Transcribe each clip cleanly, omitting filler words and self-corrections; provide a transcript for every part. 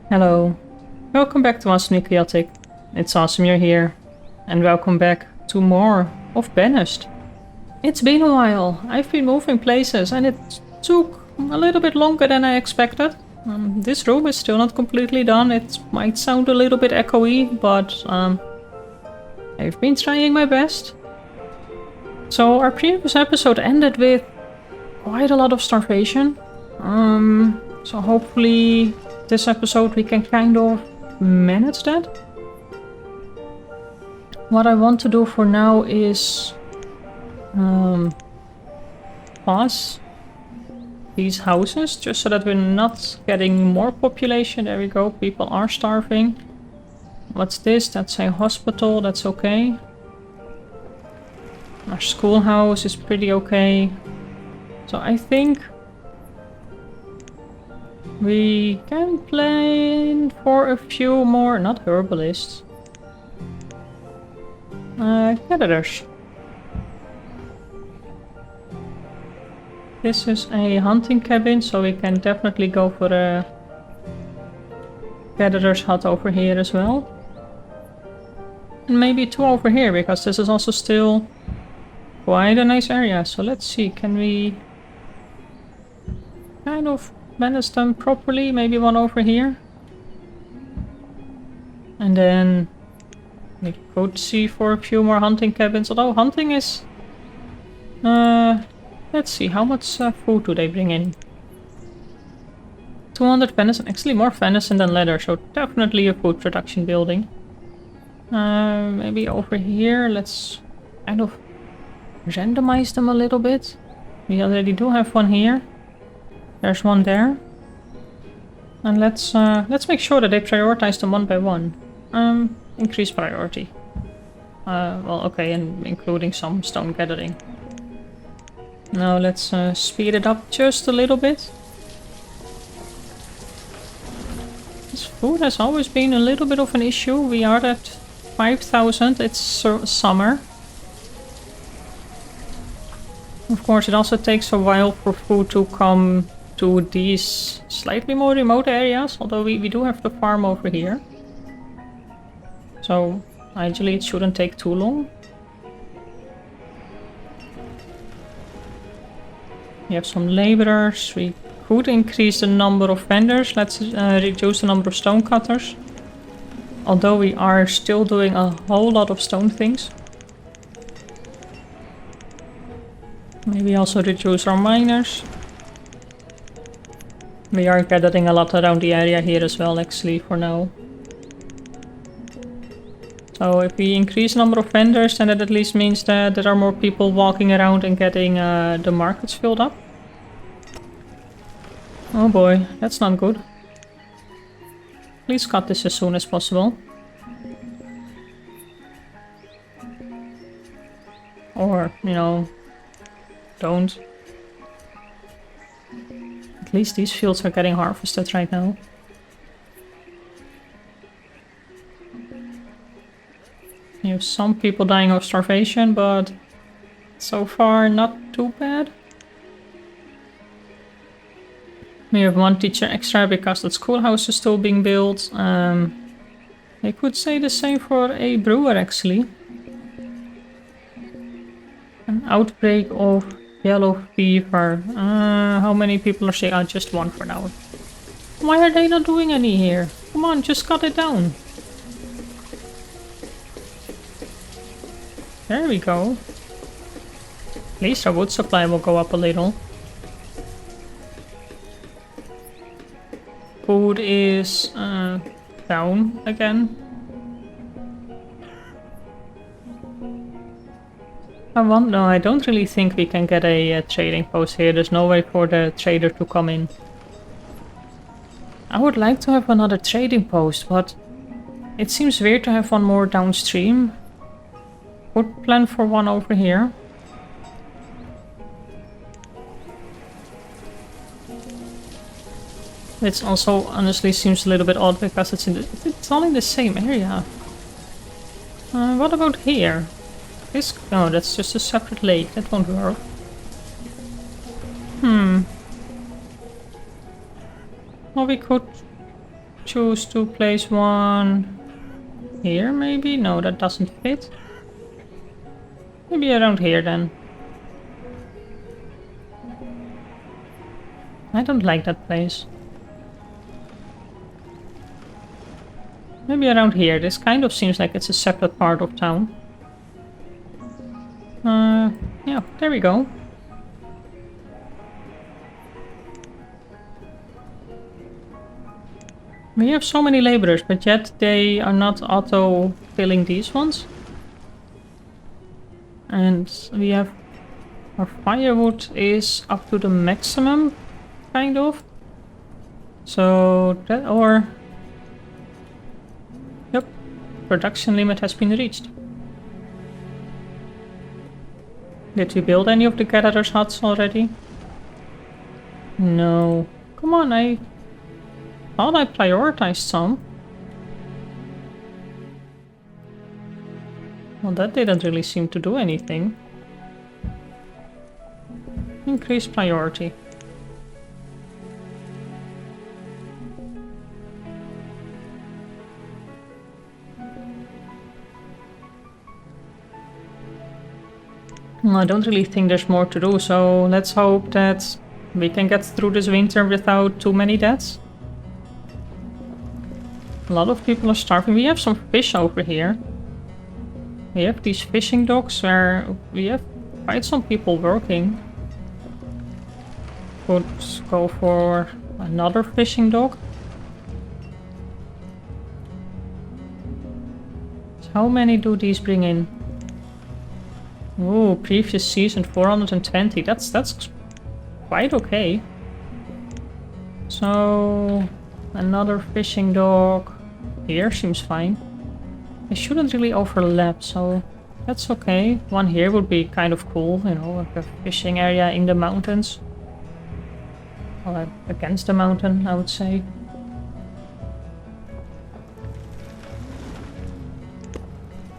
Hello. Welcome back to Awesome Chaotic. It's awesome you're here. And welcome back to more of Banished. It's been a while. I've been moving places and it took a little bit longer than I expected. This room is still not completely done. It might sound a little bit echoey, but I've been trying my best. So our previous episode ended with quite a lot of starvation. So hopefully this episode we can kind of manage that. What I want to do for now is pause these houses just so that we're not getting more population. There we go, people are starving. What's this? That's a hospital, that's okay. Our schoolhouse is pretty okay. So I think we can plan for a few more, not herbalists, editors. This is a hunting cabin, so we can definitely go for a editor's hut over here as well. And maybe two over here, because this is also still quite a nice area. So let's see, can we kind of manage them properly? Maybe one over here. And then we could see for a few more hunting cabins, although hunting is... let's see, how much food do they bring in? 200 venison, actually more venison than leather, so definitely a food production building. Maybe over here, let's kind of randomize them a little bit. We already do have one here. There's one there. And let's make sure that they prioritize them one by one. Increase priority. Well, okay, and including some stone gathering. Now let's speed it up just a little bit. This food has always been a little bit of an issue. We are at 5,000, it's summer. Of course, it also takes a while for food to come to these slightly more remote areas, although we do have the farm over here. So, ideally it shouldn't take too long. We have some laborers. We could increase the number of vendors. Let's reduce the number of stone cutters. Although we are still doing a whole lot of stone things. Maybe also reduce our miners. We are gathering a lot around the area here as well, actually, for now. So if we increase the number of vendors, then that at least means that there are more people walking around and getting the markets filled up. Oh boy, that's not good. Please cut this as soon as possible. Or, you know, don't. At least these fields are getting harvested right now. You have some people dying of starvation, but so far not too bad. We have one teacher extra because the schoolhouse is still being built. I could say the same for a brewer actually. An outbreak of yellow fever. How many people are saying? Oh, just one for now. Why are they not doing any here? Come on, just cut it down. There we go. At least our wood supply will go up a little. Food is down again. No, I don't really think we can get a trading post here. There's no way for the trader to come in. I would like to have another trading post, but it seems weird to have one more downstream. Would plan for one over here. It also honestly seems a little bit odd because it's all in the same area. What about here? No, that's just a separate lake. That won't work. Well, we could choose to place one here, maybe? No, that doesn't fit. Maybe around here then. I don't like that place. Maybe around here. This kind of seems like it's a separate part of town. Yeah, there we go. We have so many laborers, but yet they are not auto-filling these ones. And we have... our firewood is up to the maximum, kind of. So that, or... Yep, production limit has been reached. Did we build any of the gatherers' huts already? No. Come on, I thought I prioritized some. Well, that didn't really seem to do anything. Increase priority. Well, I don't really think there's more to do, so let's hope that we can get through this winter without too many deaths. A lot of people are starving. We have some fish over here. We have these fishing docks where we have quite some people working. Could go for another fishing dock. So how many do these bring in? Oh, previous season 420. That's quite okay. So another fishing dock here seems fine. They shouldn't really overlap, so that's okay. One here would be kind of cool, you know, like a fishing area in the mountains. Or against the mountain, I would say.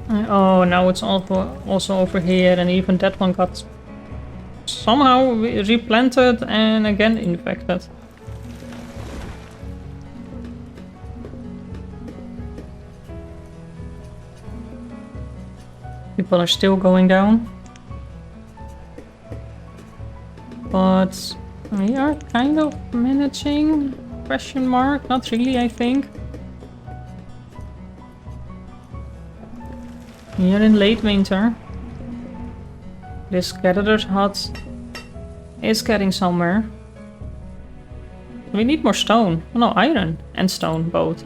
Oh, now it's also over here, and even that one got somehow replanted and again infected. People are still going down. But we are kind of managing, question mark, not really I think. We are in late winter. This gatherer's hut is getting somewhere. We need more stone. Oh, no, iron and stone, both.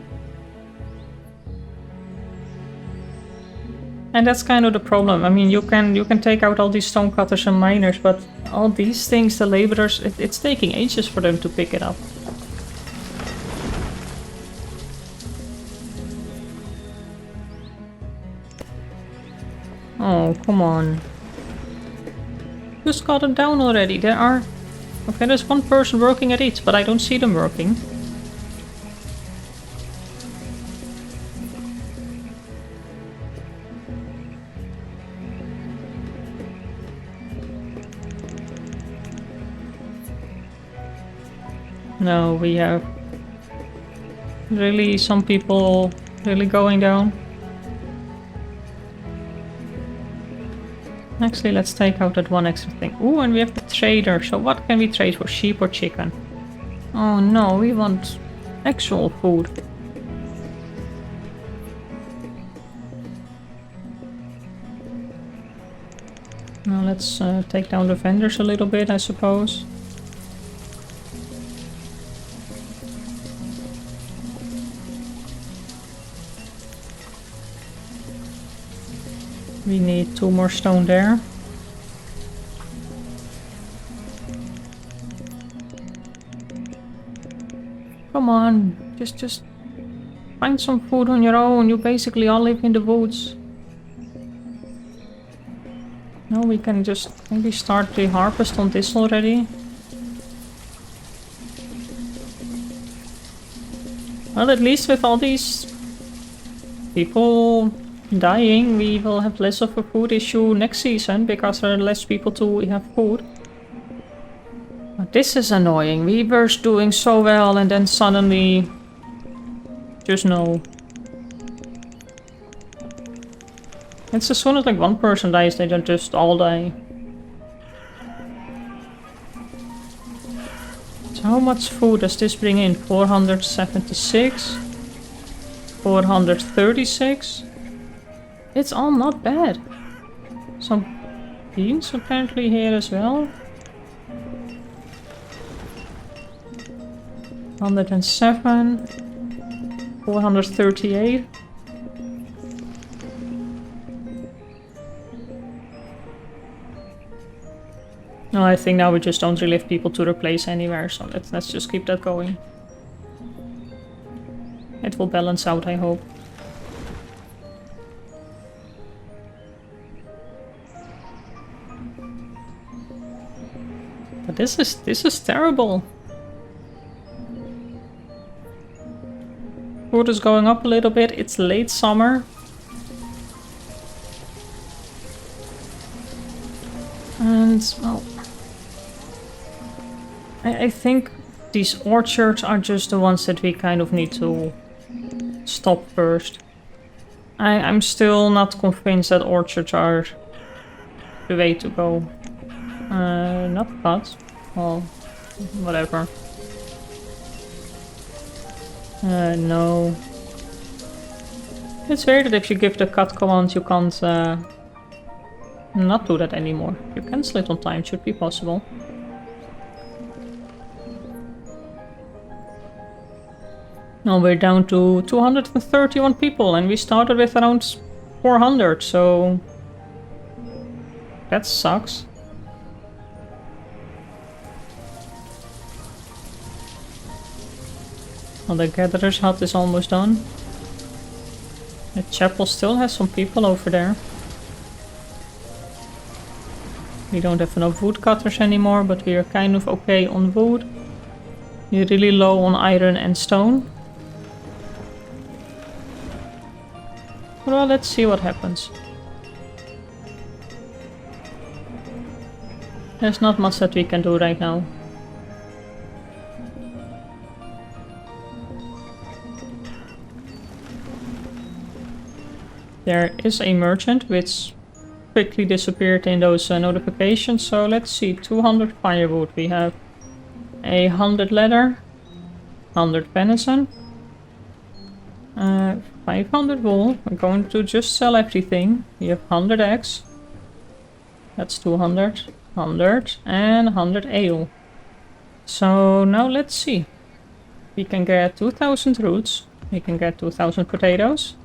And that's kind of the problem. I mean, you can take out all these stone cutters and miners, but all these things, the laborers, it's taking ages for them to pick it up. Oh, come on. Just got them down already. There are... Okay, there's one person working at each, but I don't see them working. No, we have really some people really going down. Actually, let's take out that one extra thing. Ooh, and we have the trader. So what can we trade for? Sheep or chicken? Oh no, we want actual food. Now let's take down the vendors a little bit, I suppose. We need 2 more stone there. Come on, just find some food on your own. You basically all live in the woods. Now we can just maybe start the harvest on this already. Well, at least with all these people dying, we will have less of a food issue next season because there are less people to have food. But this is annoying. We were doing so well and then suddenly Just no. It's as soon as like one person dies, they don't just all die. So how much food does this bring in? 476. 436. It's all not bad. Some beans apparently here as well. 107. 438. No, I think now we just don't really have people to replace anywhere, so let's just keep that going. It will balance out, I hope. But this is terrible. Food is going up a little bit. It's late summer. And, well, I think these orchards are just the ones that we kind of need to stop first. I'm still not convinced that orchards are the way to go. Not cut. Well, whatever. No. It's weird that if you give the cut command you can't not do that anymore. You cancel it on time, it should be possible. Now we're down to 231 people and we started with around 400, so that sucks. Well, the gatherer's hut is almost done. The chapel still has some people over there. We don't have enough woodcutters anymore, but we are kind of okay on wood. We're really low on iron and stone. Well, let's see what happens. There's not much that we can do right now. There is a merchant which quickly disappeared in those notifications, so let's see, 200 firewood. We have 100 leather, 100 venison, 500 wool. We're going to just sell everything. We have 100 eggs. That's 200, 100, and 100 ale. So now let's see. We can get 2000 roots. We can get 2000 potatoes.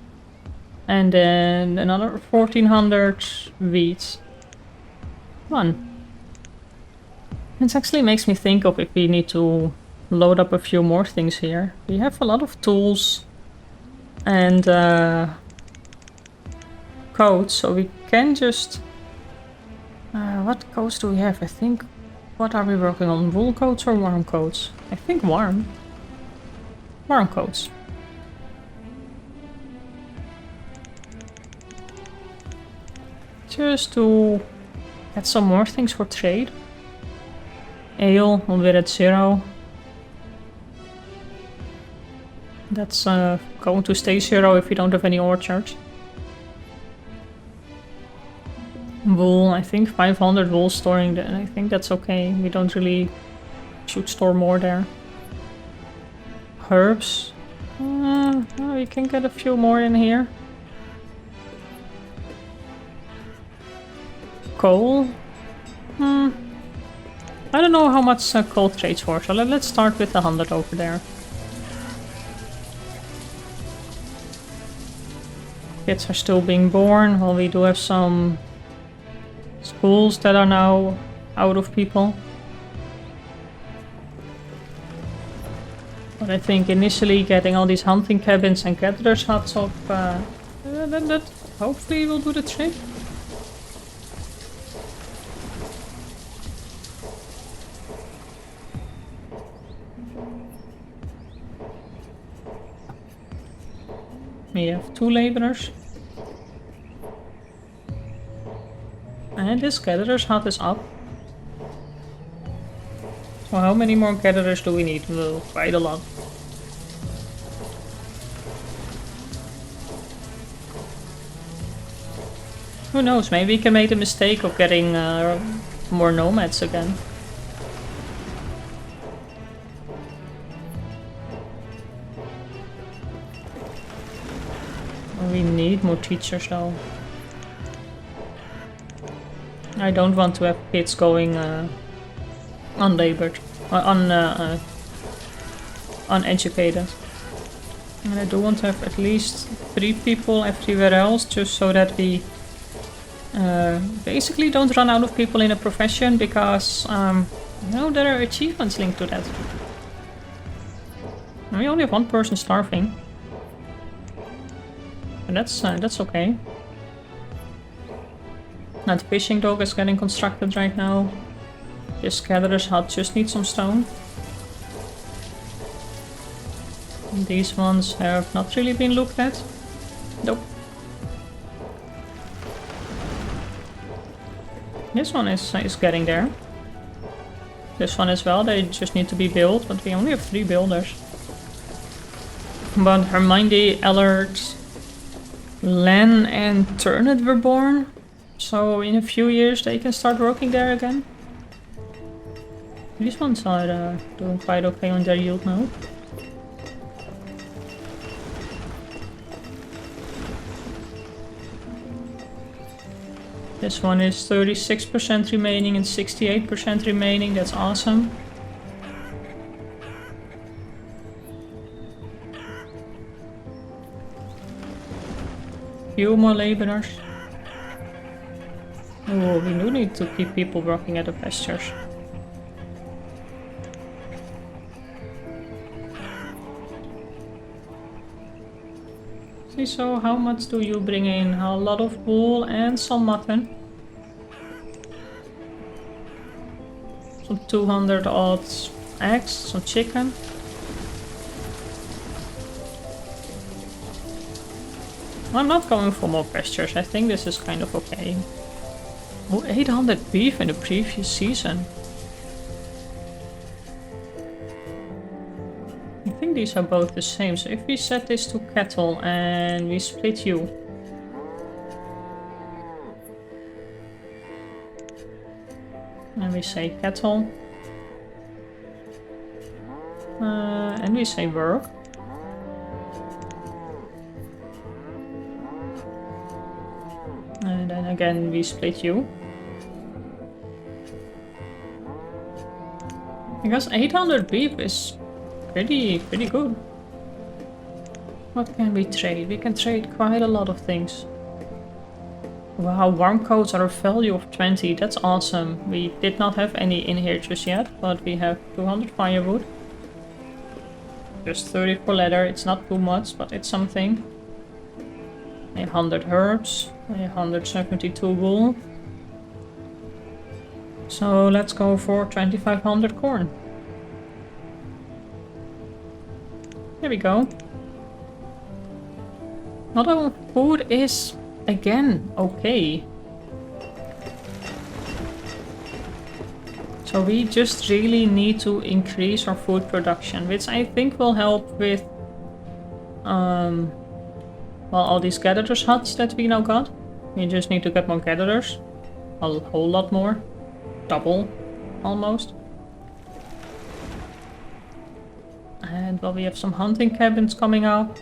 And then another 1400 wheat. Fun. It actually makes me think of if we need to load up a few more things here. We have a lot of tools and coats, so we can just... what coats do we have? I think... What are we working on? Wool coats or warm coats? I think warm. Warm coats. Just to get some more things for trade. Ale, will be at 0. That's going to stay 0 if we don't have any orchards. Wool, I think 500 wool storing there. I think that's okay. We don't really should store more there. Herbs. We can get a few more in here. Coal. I don't know how much coal trades for, so let's start with 100 over there. Kids are still being born. Well, we do have some schools that are now out of people. But I think initially getting all these hunting cabins and gatherers huts up, that hopefully will do the trick. We have 2 laborers. And this gatherer's hut is up. So how many more gatherers do we need? Well, quite a lot. Who knows, maybe we can make the mistake of getting more nomads again. We need more teachers though. I don't want to have kids going unlabored, uneducated. And I do want to have at least 3 people everywhere else, just so that we basically don't run out of people in a profession, because you know, there are achievements linked to that. And we only have 1 person starving. And that's okay. That fishing dock is getting constructed right now. This gatherer's hut just needs some stone. And these ones have not really been looked at. Nope. This one is getting there. This one as well, they just need to be built, but we only have 3 builders. But Hermione, Ellard, Len and Turnit were born, so in a few years they can start working there again. These ones are doing quite okay on their yield now. This one is 36% remaining and 68% remaining, that's awesome. Few more laborers. Oh, we do need to keep people working at the pastures. See, so how much do you bring in? A lot of wool and some mutton. Some 200 odd eggs, some chicken. I'm not going for more pastures, I think this is kind of okay. Oh, 800 beef in the previous season. I think these are both the same, so if we set this to cattle and we split you. And we say cattle. And we say work. And then again we split you. Because 800 beef is pretty good. What can we trade? We can trade quite a lot of things. Wow, warm coats are a value of 20. That's awesome. We did not have any in here just yet, but we have 200 firewood. Just 30 for leather. It's not too much, but it's something. 100 herbs. 172 wool. So let's go for 2500 corn. There we go. Not all food is again okay. So we just really need to increase our food production, which I think will help with well, all these gatherers huts that we now got. We just need to get more gatherers. A whole lot more. Double, almost. And well, we have some hunting cabins coming up.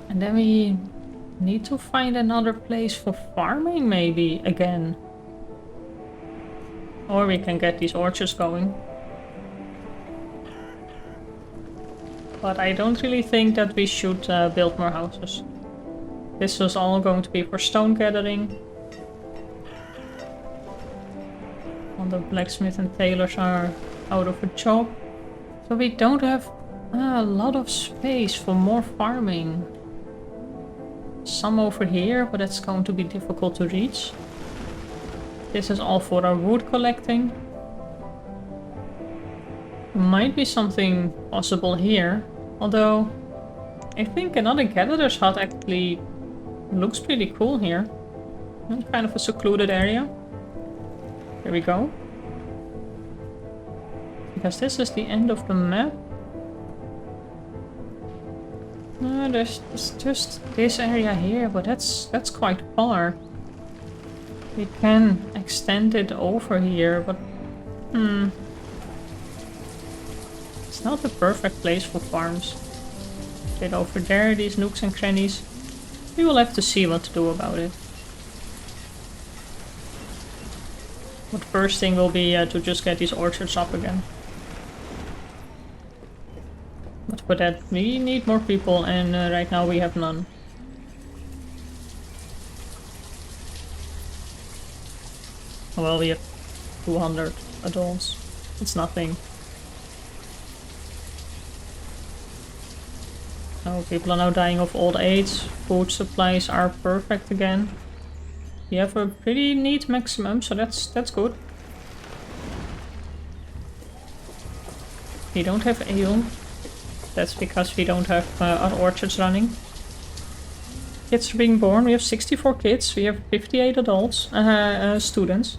And then we need to find another place for farming, maybe, again. Or we can get these orchards going. But I don't really think that we should build more houses. This is all going to be for stone gathering. All the blacksmith and tailors are out of a job. So we don't have a lot of space for more farming. Some over here, but that's going to be difficult to reach. This is all for our wood collecting. Might be something possible here, although I think another gatherer's hut actually looks pretty cool here. Kind of a secluded area. There we go. Because this is the end of the map. No, there's just this area here, but that's quite far. We can extend it over here, but it's not the perfect place for farms. Get over there, these nooks and crannies. We will have to see what to do about it. But first thing will be to just get these orchards up again. But for that we need more people, and right now we have none. Well, we have 200 adults. It's nothing. Oh, people are now dying of old age. Food supplies are perfect again. We have a pretty neat maximum, so that's good. We don't have ale. That's because we don't have our orchards running. Kids are being born. We have 64 kids. We have 58 adults, students.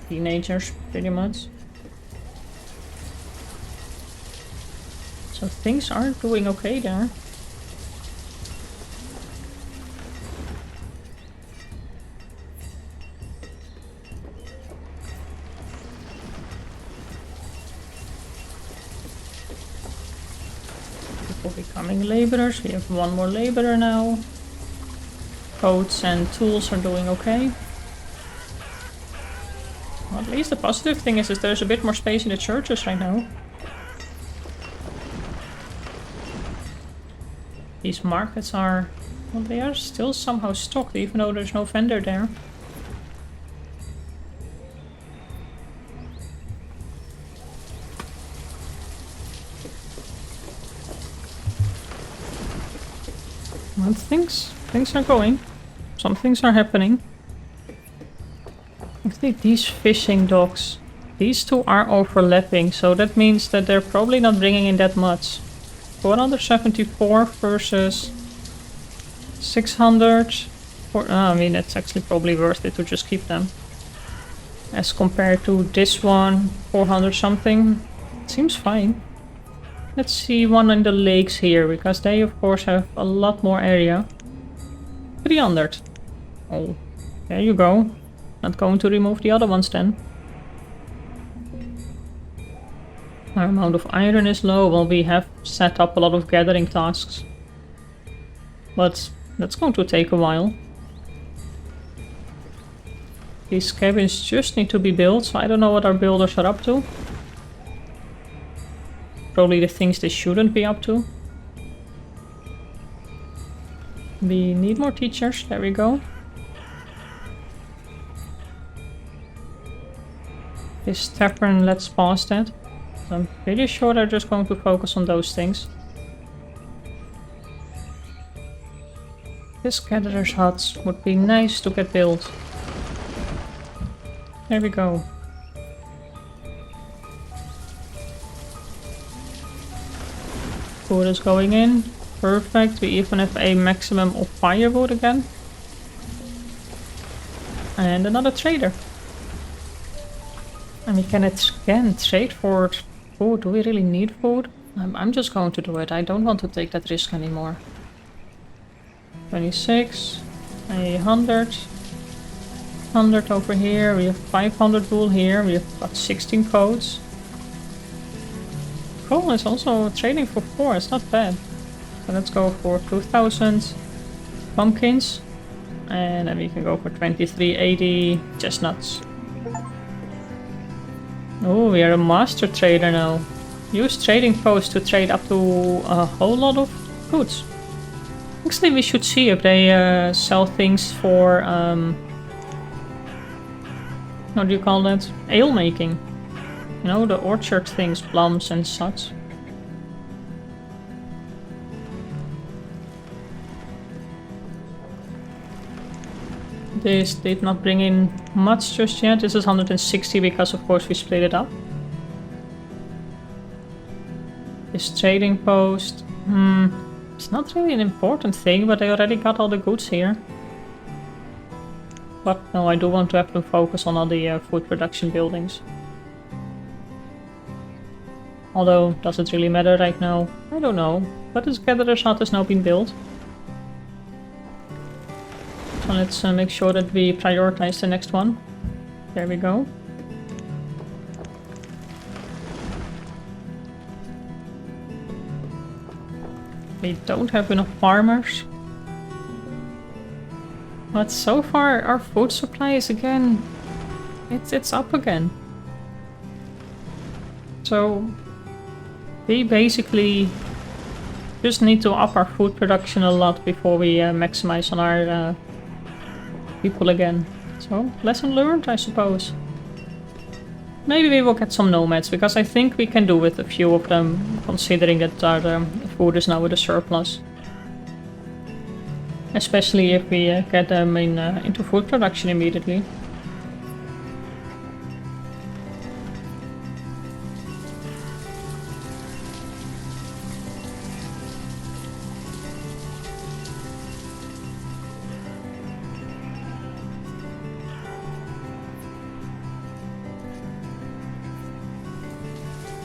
Teenagers, pretty much. So things are doing okay there. People becoming laborers. We have one more laborer now. Coats and tools are doing okay. Well, at least the positive thing is there's a bit more space in the churches right now. These markets are... well, they are still somehow stocked, even though there's no vendor there. Well, things are going. Some things are happening. I think these fishing docks, these two are overlapping, so that means that they're probably not bringing in that much. 474 versus 600. I mean, it's actually probably worth it to just keep them. As compared to this one, 400 something. It seems fine. Let's see one in the lakes here, because they of course have a lot more area. 300. Oh, there you go. Not going to remove the other ones then. Our amount of iron is low. Well, we have set up a lot of gathering tasks. But that's going to take a while. These cabins just need to be built, so I don't know what our builders are up to. Probably the things they shouldn't be up to. We need more teachers. There we go. This tavern, let's pause that. I'm pretty sure they're just going to focus on those things. This gatherer's hut would be nice to get built. There we go. Food is going in. Perfect. We even have a maximum of firewood again. And another trader. And we can again trade for food. Do we really need food? I'm just going to do it. I don't want to take that risk anymore. 26. 100. 100 over here. We have 500 wool here. We have got 16 coats. Coal is also trading for 4. It's not bad. So let's go for 2000 pumpkins. And then we can go for 2380 chestnuts. Oh, we are a master trader now. Use trading posts to trade up to a whole lot of goods. Actually, we should see if they sell things for, what do you call that? Ale making. You know, the orchard things, plums and such. This did not bring in much just yet. This is 160 because of course we split it up. This trading post. It's not really an important thing, but I already got all the goods here. But no, I do want to have to focus on all the food production buildings. Although, does it really matter right now? I don't know. But this gatherer's hut has now been built. So let's make sure that we prioritize the next one. There we go. We don't have enough farmers. But so far our food supply is again... It's up again. So we basically just need to up our food production a lot before we maximize on our people again. So lesson learned, I suppose. Maybe we will get some nomads, because I think we can do with a few of them, considering that our food is now with a surplus. Especially if we get them into food production immediately.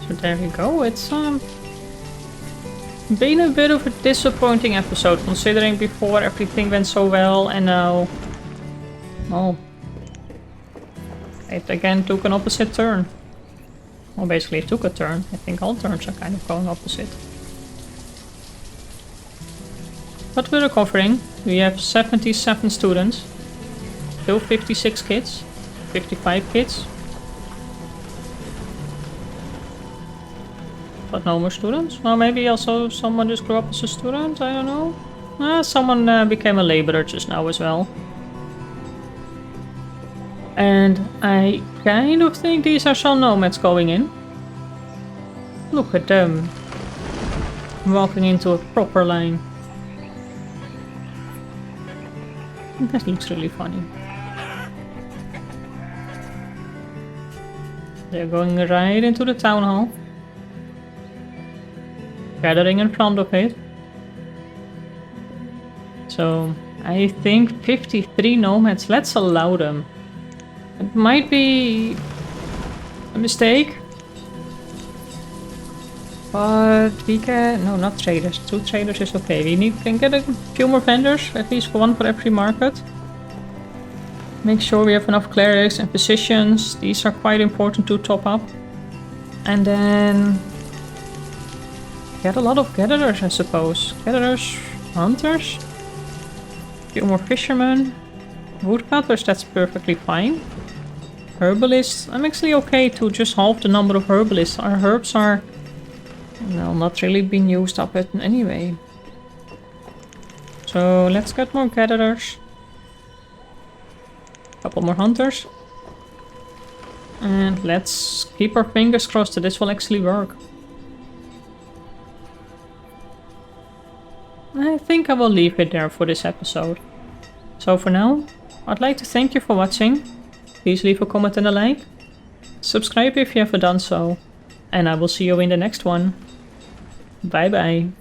So there we go. It's been a bit of a disappointing episode, considering before everything went so well and now... Oh. It again took an opposite turn. Well, basically it took a turn. I think all turns are kind of going opposite. But we're recovering. We have 77 students. Still 56 kids. 55 kids. But no more students? Well, maybe also someone just grew up as a student, I don't know. Someone became a laborer just now as well. And I kind of think these are some nomads going in. Look at them. Walking into a proper line. That looks really funny. They're going right into the town hall. Gathering in front of it. So I think 53 nomads. Let's allow them. It might be a mistake. But we can... No, not traders. 2 traders is okay. We can get a few more vendors. At least 1 for every market. Make sure we have enough clerics and physicians. These are quite important to top up. And then... get a lot of gatherers, I suppose. Gatherers, hunters, a few more fishermen, woodcutters, that's perfectly fine. Herbalists, I'm actually okay to just halve the number of herbalists. Our herbs are, well, not really being used up yet anyway. So let's get more gatherers. A couple more hunters. And let's keep our fingers crossed that this will actually work. I think I will leave it there for this episode. So for now, I'd like to thank you for watching. Please leave a comment and a like. Subscribe if you haven't done so. And I will see you in the next one. Bye bye.